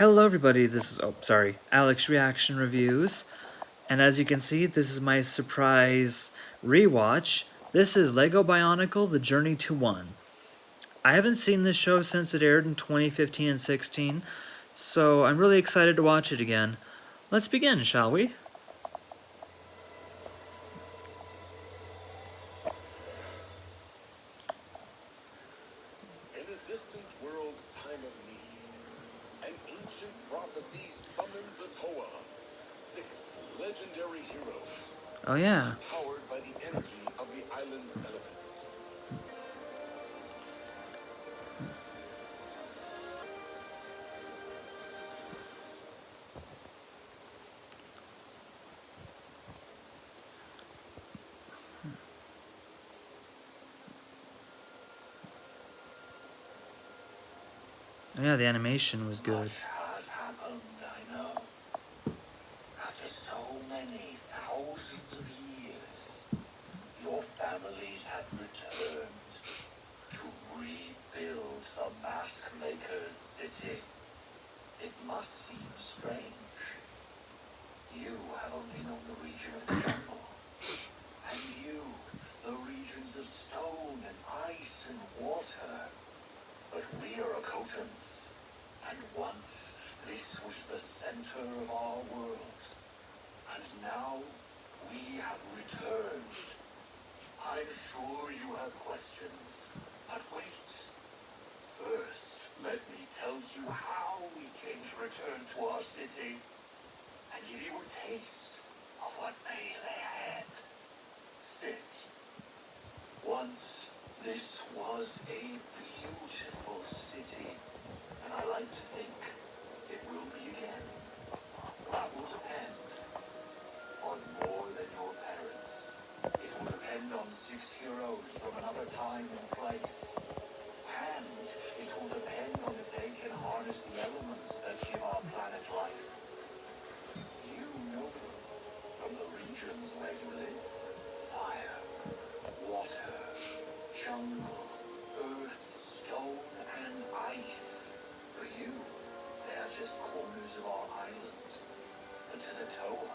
Hello everybody, this is, Alex Reaction Reviews, and as you can see, this is my surprise rewatch. This is Lego Bionicle, The Journey to One. I haven't seen this show since it aired in 2015 and 16, so I'm really excited to watch it again. Let's begin, shall we? In a distant world's time of need, an ancient prophecy summoned the Toa, 6 legendary heroes. Oh yeah. Powered by the energy of the island's elements. Yeah, the animation was good. Much has happened, I know. After so many thousands of years, your families have returned to rebuild the Mask Maker's city. It must seem strange. You have only known the region of the jungle, and you, the regions of stone and ice and water. But we are Akotans, and once this was the center of our world, and now we have returned. I'm sure you have questions, but wait. First, let me tell you how we came to return to our city, and give you a taste of what may lay ahead. Sit. Once, this was a beautiful city, and I like to think it will be again. That will depend on more than your parents. It will depend on 6 heroes from another time and place. And it will depend on if they can harness the elements that give our planet life. You know them from the regions where you live. Fire, water, jungle, earth, stone, and ice. For you, they are just corners of our island. And to the Toa,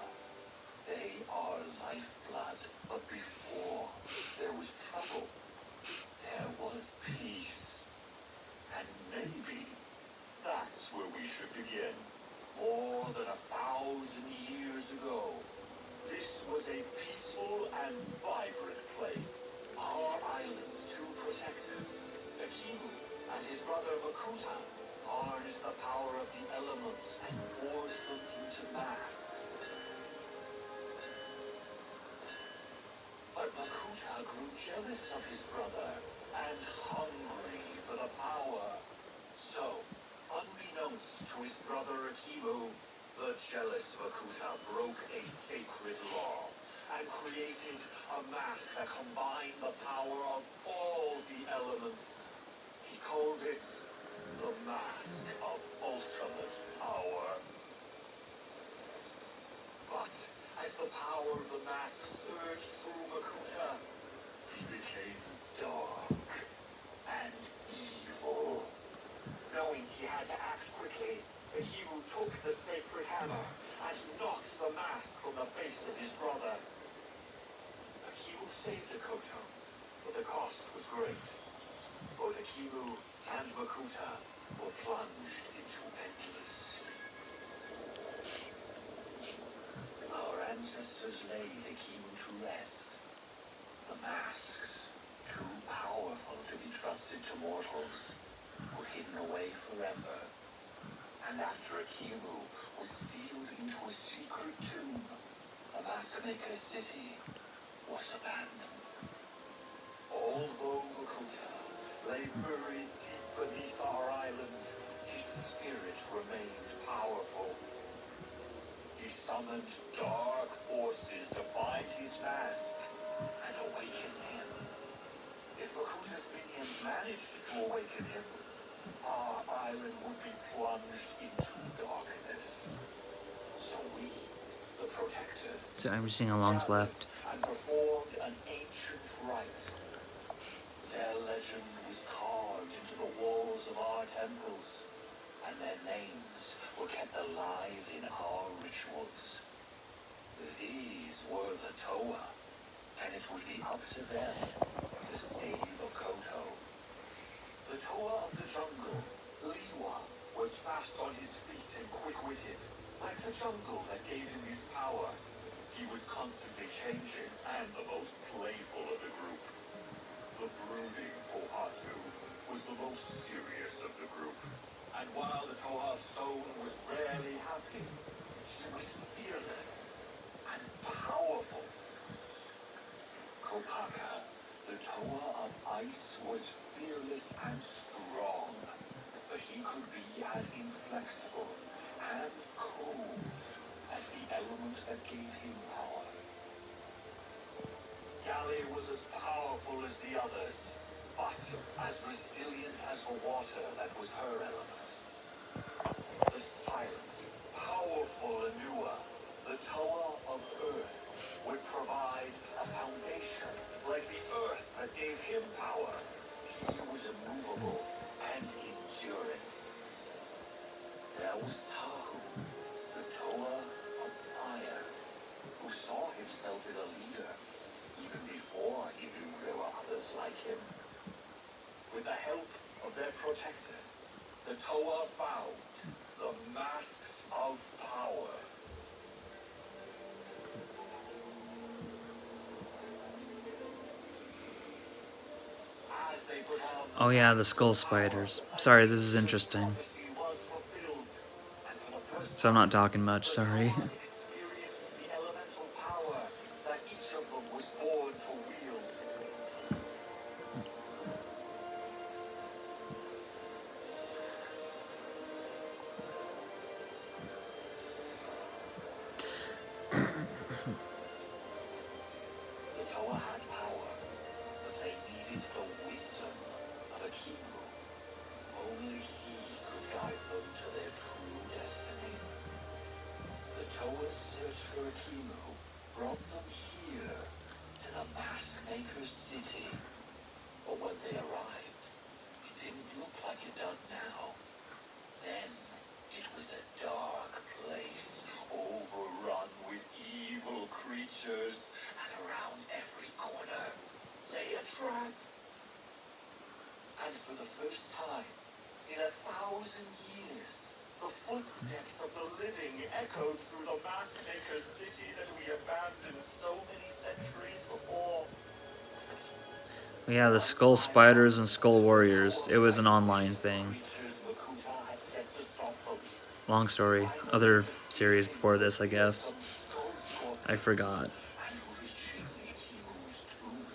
they are lifeblood. But before there was trouble, there was peace. And maybe that's where we should begin. More than 1,000 years ago, this was a peaceful and vibrant place. Our island's 2 protectors, Akimu and his brother Makuta, harnessed the power of the elements and forged them into masks. But Makuta grew jealous of his brother and hungry for the power. So, unbeknownst to his brother Akimu, the jealous Makuta broke a sacred law and created a mask that combined the power of all the elements. He called it the Mask of Ultimate Power. But as the power of the mask surged through Makuta, he became dark and evil. Knowing he had to act quickly, Akimu took the sacred hammer and knocked the mask from the face of his brother. Akimu saved Akoto, but the cost was great. Both Akimu and Makuta were plunged into endless sleep. Our ancestors laid Akimu to rest. The masks, too powerful to be trusted to mortals, were hidden away forever. And after Akimu was sealed into a secret tomb, the Mask Maker's city was abandoned. Although Makuta lay buried deep beneath our island, his spirit remained powerful. He summoned dark forces to find his mask and awaken him. If Makuta's minions managed to awaken him, our island would be plunged into darkness. So we, the protectors, So I'm seeing a long's left. and performed an ancient rite. Their legend was carved into the walls of our temples, and their names were kept alive in our rituals. These were the Toa, and it would be up to them to save Okoto. The Toa of the jungle, Liwa, was fast on his feet and quick-witted. Like the jungle that gave him his power, he was constantly changing and the most playful of the group. The brooding Pohatu was the most serious of the group. And while the Toa of Stone was rarely happy, he was fearless and powerful. Kopaka, the Toa of Ice, was fearless and strong, but he could be as inflexible and cold as the element that gave him power. Yali was as powerful as the others, but as resilient as the water that was her element. The silent, powerful Anua, the Toa of Earth, would provide a foundation like the earth that gave him power. He was immovable and enduring. There was Tahu, the Toa of Fire, who saw himself as a leader, even before he knew there were others like him. With the help of their protectors, the Toa found the masks of power. As they put on Oh yeah, the skull spiders. Sorry, this is interesting. prophecy was fulfilled, and for the first So I'm not talking much, sorry. experienced the elemental power that each of them was born to wield. The Toa had power, but they needed the wisdom of a Kimu. Only he could guide them to their true destiny. The Toa's search for a Kimu brought them here, to the Mask Maker's city. But when they arrived, it didn't look like it does now. Then, it was a dark place, overrun with evil creatures, and around every corner lay a trap. And for the first time in 1,000 years, the footsteps of the living echoed through the Mask Maker's city that we abandoned so many centuries before. Yeah, the skull spiders and skull warriors. It was an online thing. Creatures Makuta had set to stop them. Long story. Other series before this, I guess. Skull scorpions I forgot. and reaching Ikimu's tomb,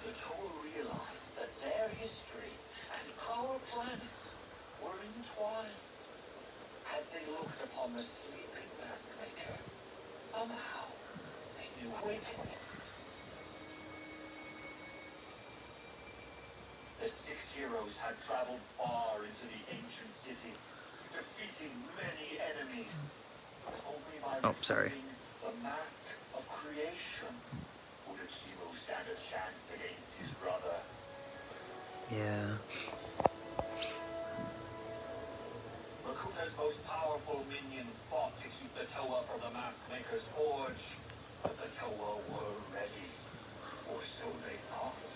the Toa realized that their history and our planet were entwined. As they looked upon the sleeping Mask Maker, somehow they knew awakening. The 6 heroes had traveled far into the ancient city, defeating many enemies. But only by Oh, sorry. retrieving the mask of creation would Akimo stand a chance against his brother. Yeah. Makuta's most powerful minions fought to keep the Toa from the Mask Maker's forge, but the Toa were ready, or so they thought.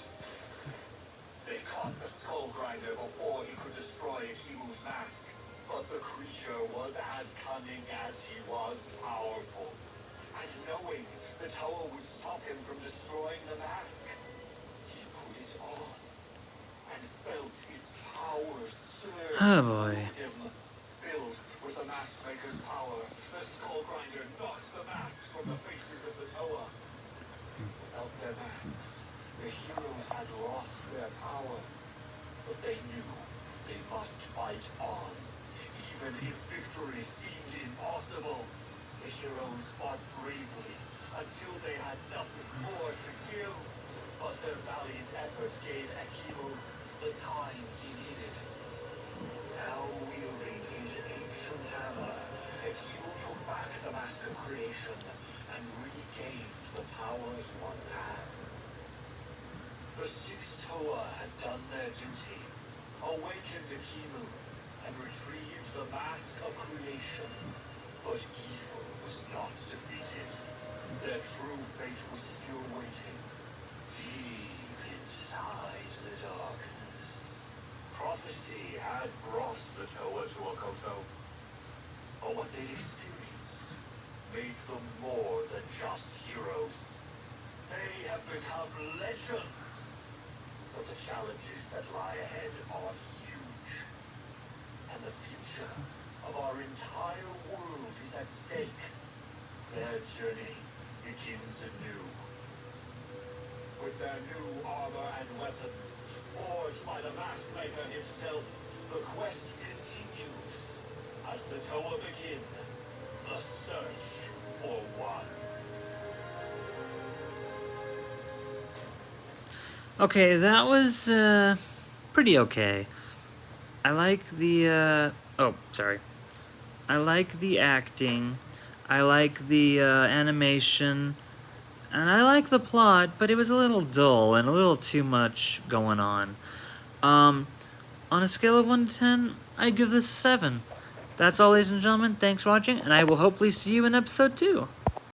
They caught the Skull Grinder before he could destroy Akimu's mask, but the creature was as cunning as he was powerful. And knowing the Toa would stop him from destroying the mask, he put it on and felt his power surge Oh boy. through him. Filled with the Mask Maker's power, the Skull Grinder knocked the masks from the faces of the Toa. Without their masks, the heroes had lost their power, but they knew they must fight on. Even if victory seemed impossible, the heroes fought bravely until they had nothing more to give. But their valiant effort gave Akimu the time he needed. Now wielding his ancient hammer, Akimu took back the Mask of Creation and regained the power he once had. The 6 Toa had done their duty, awakened Akimu, and retrieved the mask of creation. But evil was not defeated. Their true fate was still waiting, deep inside the darkness. Prophecy had brought the Toa to Okoto, but what they'd experienced made them more than just heroes. They have become legends. But the challenges that lie ahead are huge. And the future of our entire world is at stake. Their journey begins anew. With their new armor and weapons, forged by the Mask Maker himself, the quest continues. As the Toa begin, the search for one. Okay, that was pretty okay. I like the I like the acting. I like the animation. And I like the plot, but it was a little dull and a little too much going on. On a scale of 1 to 10, I'd give this a 7. That's all, ladies and gentlemen. Thanks for watching, and I will hopefully see you in episode 2.